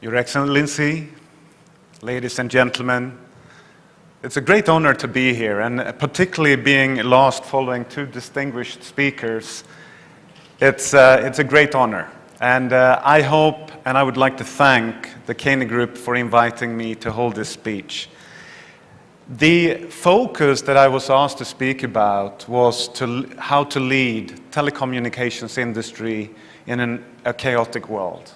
Your Excellency, ladies and gentlemen, it's a great honor to be here, and particularly being last following two distinguished speakers, it's a great honor. And I hope, and I would like to thank the Kane Group for inviting me to hold this speech. The focus that I was asked to speak about was how to lead telecommunications industry in a chaotic world.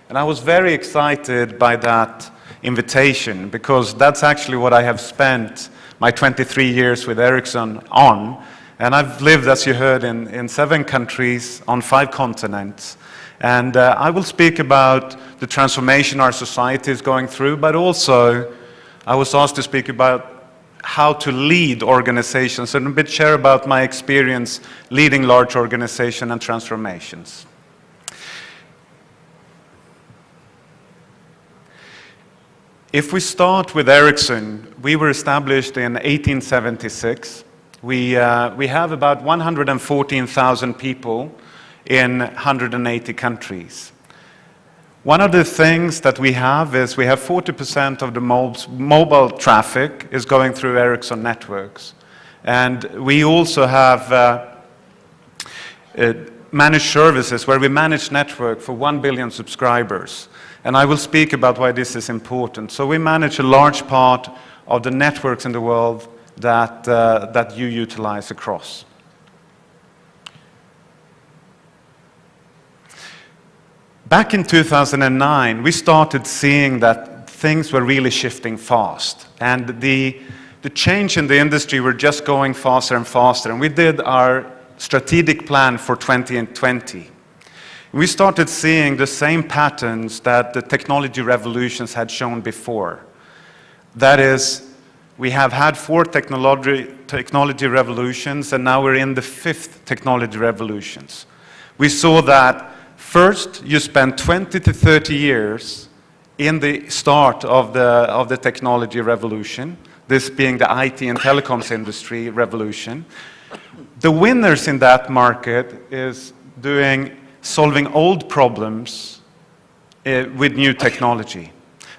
And I was very excited by that invitation because that's actually what I have spent my 23 years with Ericsson on. And I've lived, as you heard, in 7 countries on 5 continents. And I will speak about the transformation our society is going through, but also I was asked to speak about how to lead organizations and a bit share about my experience leading large organizations and transformations. If we start with Ericsson, we were established in 1876. We have about 114,000 people in 180 countries. One of the things that we have is we have 40% of the mobile traffic is going through Ericsson networks. And we also have managed services where we manage network for 1 billion subscribers. And I will speak about why this is important. So we manage a large part of the networks in the world that you utilize across. Back in 2009, we started seeing that things were really shifting fast. And the change in the industry were just going faster and faster. And we did our strategic plan for 2020. We started seeing the same patterns that the technology revolutions had shown before. That is, we have had 4 technology revolutions, and now we're in the 5th technology revolutions. We saw that first, you spend 20 to 30 years in the start of the technology revolution, this being the IT and telecoms industry revolution. The winners in that market is solving old problems with new technology.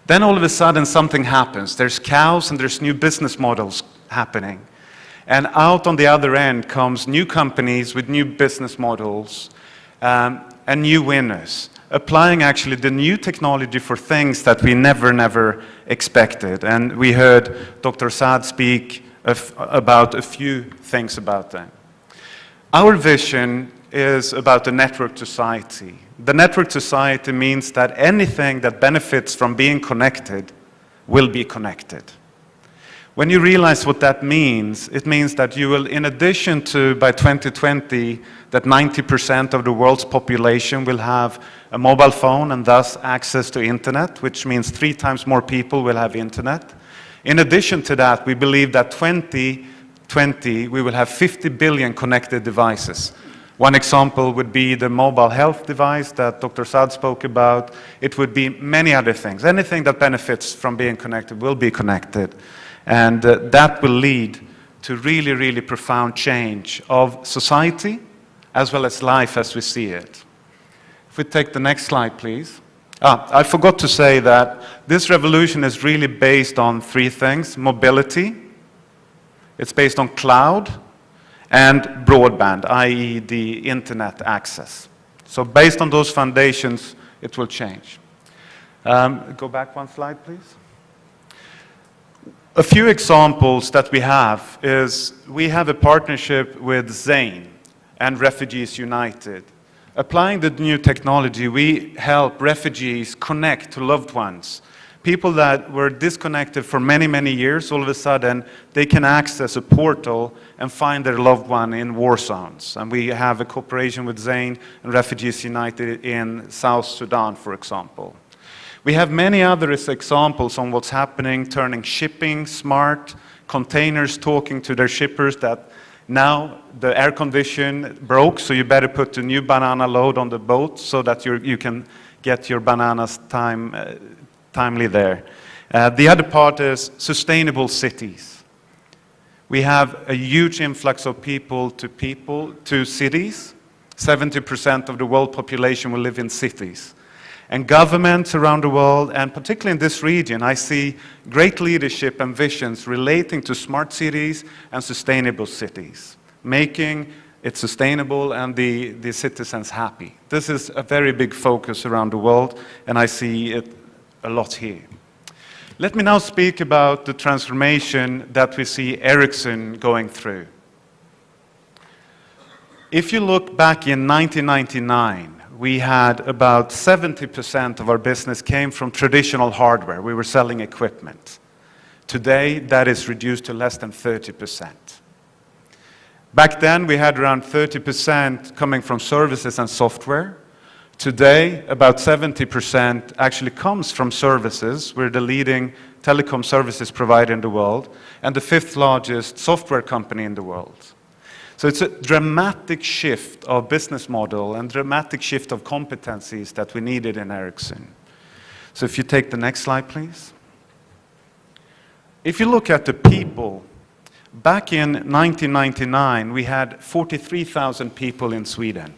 Then all of a sudden something happens. There's chaos and there's new business models happening. And out on the other end comes new companies with new business models and new winners, applying actually the new technology for things that we never expected. And we heard Dr. Saad speak about a few things about that. Our vision is about the network society. The network society means that anything that benefits from being connected will be connected. When you realize what that means, it means that you will, in addition to, by 2020, that 90% of the world's population will have a mobile phone and thus access to internet, which means 3 times more people will have internet. In addition to that, we believe that 2020, we will have 50 billion connected devices. One example would be the mobile health device that Dr. Saad spoke about. It would be many other things. Anything that benefits from being connected will be connected. And that will lead to really profound change of society as well as life as we see it. If we take the next slide, please. I forgot to say that this revolution is really based on 3 things. Mobility, it's based on cloud, and broadband, i.e. the internet access. So based on those foundations, it will change. Go back 1 slide, please. A few examples that we have is we have a partnership with Zain and Refugees United. Applying the new technology, we help refugees connect to loved ones. People that were disconnected for many years, all of a sudden, they can access a portal and find their loved one in war zones. And we have a cooperation with Zain and Refugees United in South Sudan, for example. We have many other examples on what's happening, turning shipping smart, containers talking to their shippers that now the air condition broke, so you better put a new banana load on the boat so that you can get your bananas timely there. The other part is sustainable cities. We have a huge influx of people to cities. 70% of the world population will live in cities. And governments around the world, and particularly in this region, I see great leadership and visions relating to smart cities and sustainable cities, making it sustainable and the citizens happy. This is a very big focus around the world, and I see it a lot here. Let me now speak about the transformation that we see Ericsson going through. If you look back in 1999, we had about 70% of our business came from traditional hardware. We were selling equipment. Today, that is reduced to less than 30%. Back then, we had around 30% coming from services and software. Today, about 70% actually comes from services. We're the leading telecom services provider in the world, and the 5th largest software company in the world. So it's a dramatic shift of business model and dramatic shift of competencies that we needed in Ericsson. So if you take the next slide, please. If you look at the people, back in 1999, we had 43,000 people in Sweden,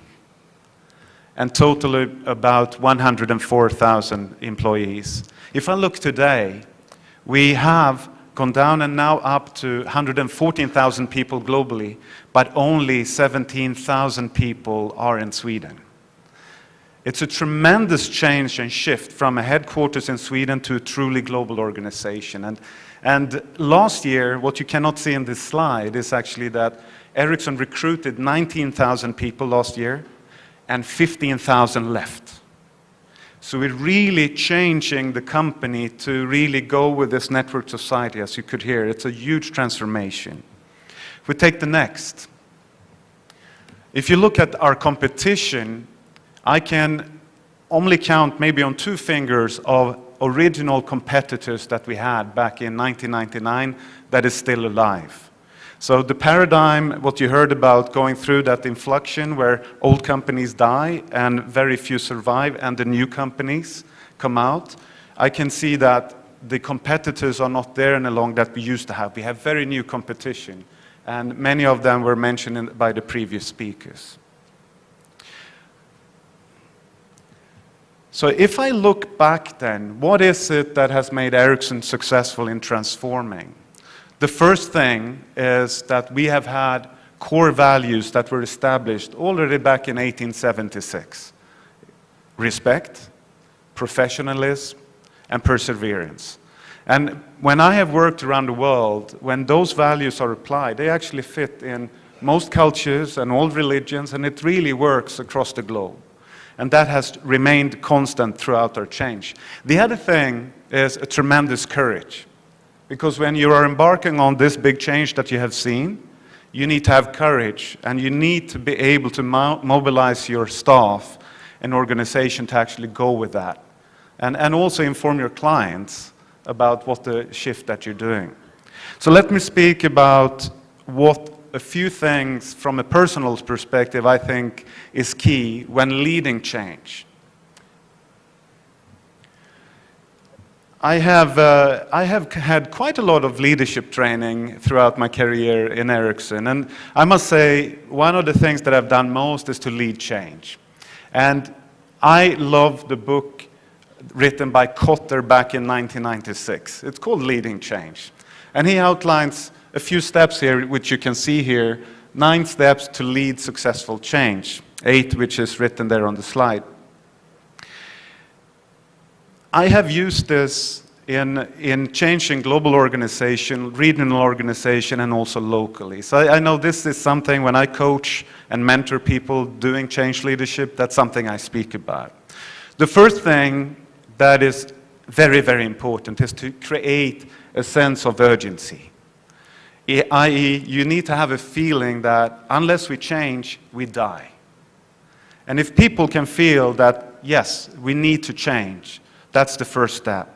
and totally about 104,000 employees. If I look today, we have gone down and now up to 114,000 people globally, but only 17,000 people are in Sweden. It's a tremendous change and shift from a headquarters in Sweden to a truly global organization. And last year, what you cannot see in this slide is actually that Ericsson recruited 19,000 people last year, and 15,000 left. So we're really changing the company to really go with this network society, as you could hear. It's a huge transformation. If we take the next. If you look at our competition, I can only count maybe on 2 fingers of original competitors that we had back in 1999 that is still alive. So the paradigm, what you heard about going through that inflection where old companies die and very few survive and the new companies come out, I can see that the competitors are not there any longer that we used to have. We have very new competition, and many of them were mentioned by the previous speakers. So if I look back then, what is it that has made Ericsson successful in transforming? The first thing is that we have had core values that were established already back in 1876. Respect, professionalism, and perseverance. And when I have worked around the world, when those values are applied, they actually fit in most cultures and all religions, and it really works across the globe. And that has remained constant throughout our change. The other thing is a tremendous courage. Because when you are embarking on this big change that you have seen, you need to have courage, and you need to be able to mobilize your staff and organization to actually go with that. And also inform your clients about what the shift that you're doing. So let me speak about what a few things from a personal perspective I think is key when leading change. I have had quite a lot of leadership training throughout my career in Ericsson, and I must say one of the things that I've done most is to lead change. And I love the book written by Kotter back in 1996. It's called Leading Change. And he outlines a few steps here, which you can see here, 9 steps to lead successful change, 8 which is written there on the slide. I have used this in changing global organization, regional organization, and also locally. So I know this is something when I coach and mentor people doing change leadership, that's something I speak about. The first thing that is very, very important is to create a sense of urgency. I.e., you need to have a feeling that unless we change, we die. And if people can feel that, yes, we need to change, that's the first step.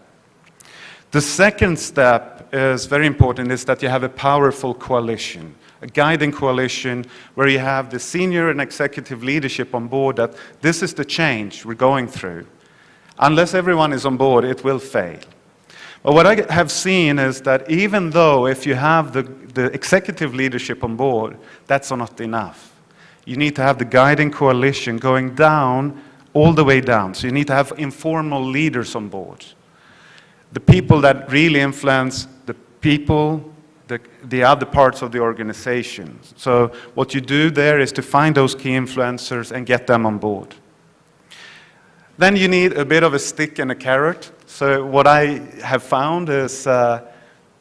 The second step is very important, is that you have a powerful coalition, a guiding coalition where you have the senior and executive leadership on board that this is the change we're going through. Unless everyone is on board, it will fail. But what I have seen is that even though if you have the executive leadership on board, that's not enough. You need to have the guiding coalition going down all the way down. So you need to have informal leaders on board. The people that really influence the people, the other parts of the organization. So what you do there is to find those key influencers and get them on board. Then you need a bit of a stick and a carrot. So what I have found is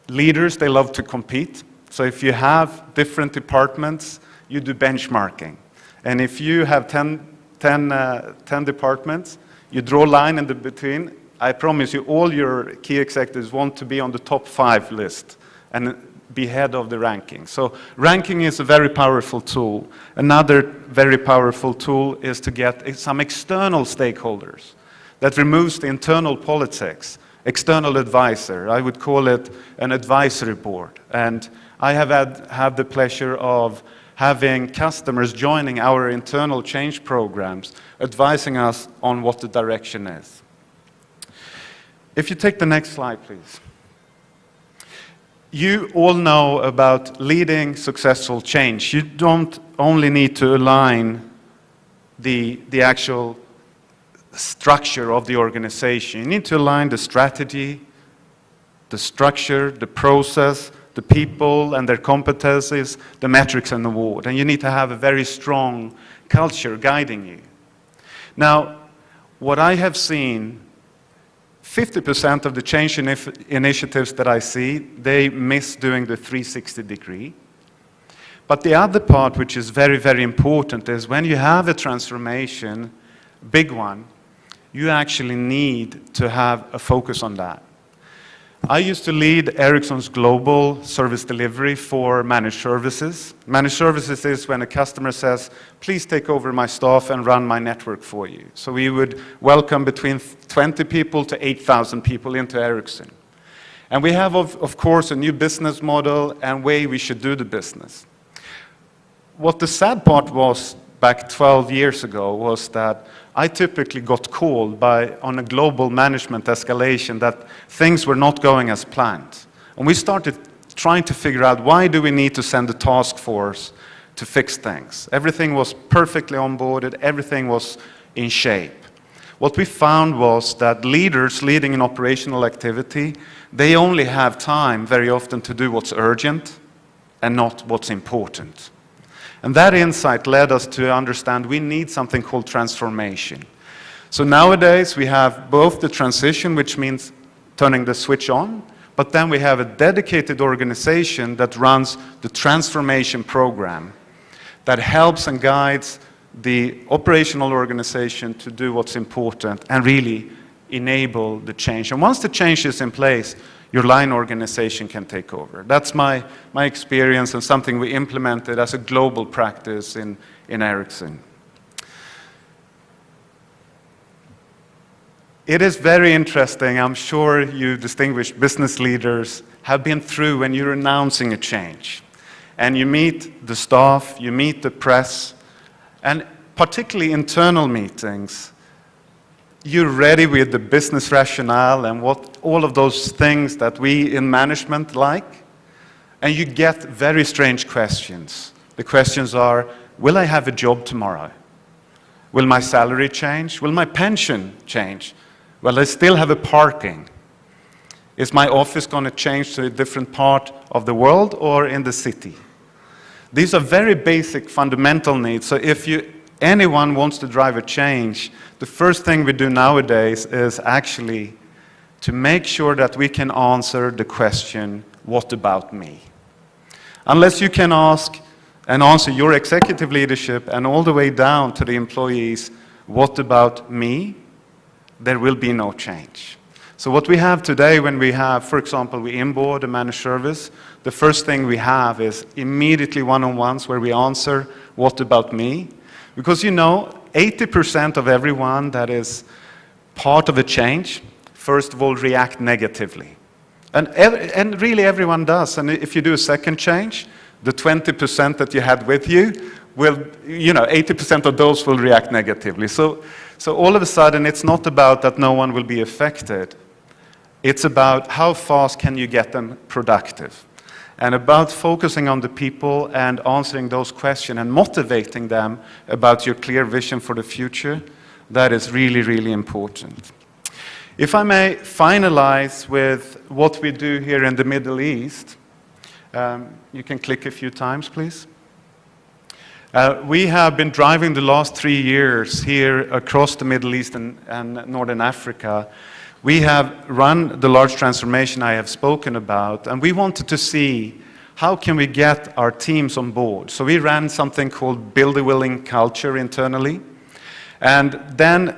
leaders, they love to compete. So if you have different departments, you do benchmarking. And if you have 10 departments, you draw a line in the between. I promise you, all your key executives want to be on the top 5 list and be head of the ranking. So ranking is a very powerful tool. Another very powerful tool is to get some external stakeholders. That removes the internal politics. External advisor, I would call it an advisory board. And I have had the pleasure of having customers joining our internal change programs, advising us on what the direction is. If you take the next slide, please. You all know about leading successful change. You don't only need to align the actual structure of the organization. You need to align the strategy, the structure, the process, the people and their competencies, the metrics and the award. And you need to have a very strong culture guiding you. Now, what I have seen, 50% of the change initiatives that I see, they miss doing the 360-degree. But the other part, which is very, very important, is when you have a transformation, big one, you actually need to have a focus on that. I used to lead Ericsson's global service delivery for managed services. Managed services is when a customer says, please take over my staff and run my network for you. So we would welcome between 20 people to 8,000 people into Ericsson. And we have, of course, a new business model and way we should do the business. What the sad part was back 12 years ago was that I typically got called on a global management escalation that things were not going as planned. And we started trying to figure out, why do we need to send a task force to fix things? Everything was perfectly onboarded, everything was in shape. What we found was that leaders leading an operational activity, they only have time very often to do what's urgent and not what's important. And that insight led us to understand we need something called transformation. So nowadays we have both the transition, which means turning the switch on, but then we have a dedicated organization that runs the transformation program that helps and guides the operational organization to do what's important and really enable the change. And once the change is in place, your line organization can take over. That's my experience and something we implemented as a global practice in Ericsson. It is very interesting. I'm sure you distinguished business leaders have been through when you're announcing a change. And you meet the staff, you meet the press, and particularly internal meetings, you're ready with the business rationale and what all of those things that we in management like, and you get very strange questions. The questions are, will I have a job tomorrow? Will my salary change? Will my pension change? Will I still have a parking? Is my office going to change to a different part of the world or in the city? These are very basic fundamental needs. So if anyone wants to drive a change, the first thing we do nowadays is actually to make sure that we can answer the question, what about me? Unless you can ask and answer your executive leadership and all the way down to the employees, what about me? There will be no change. So what we have today when we have, for example, we onboard a managed service, the first thing we have is immediately one-on-ones where we answer, what about me? Because 80% of everyone that is part of a change, first of all, react negatively. And really everyone does. And if you do a second change, the 20% that you had with you will, 80% of those will react negatively. So all of a sudden, it's not about that no one will be affected. It's about how fast can you get them productive. And about focusing on the people and answering those questions and motivating them about your clear vision for the future, That is really, really important. If I may finalize with what we do here in the Middle East, you can click a few times, please. We have been driving the last 3 years here across the Middle East and Northern Africa. We have run the large transformation I have spoken about, and we wanted to see how can we get our teams on board. So we ran something called Build a Willing Culture internally. And then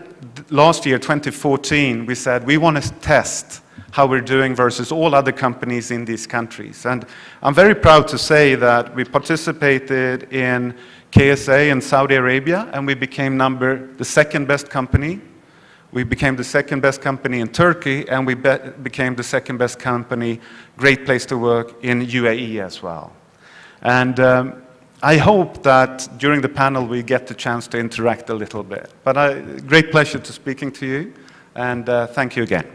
last year, 2014, we said we want to test how we're doing versus all other companies in these countries. And I'm very proud to say that we participated in KSA in Saudi Arabia, and we became the second best company. We became the second best company in Turkey, and we became the second best company, great place to work, in UAE as well. And I hope that during the panel we get the chance to interact a little bit. But great pleasure to speaking to you, and thank you again.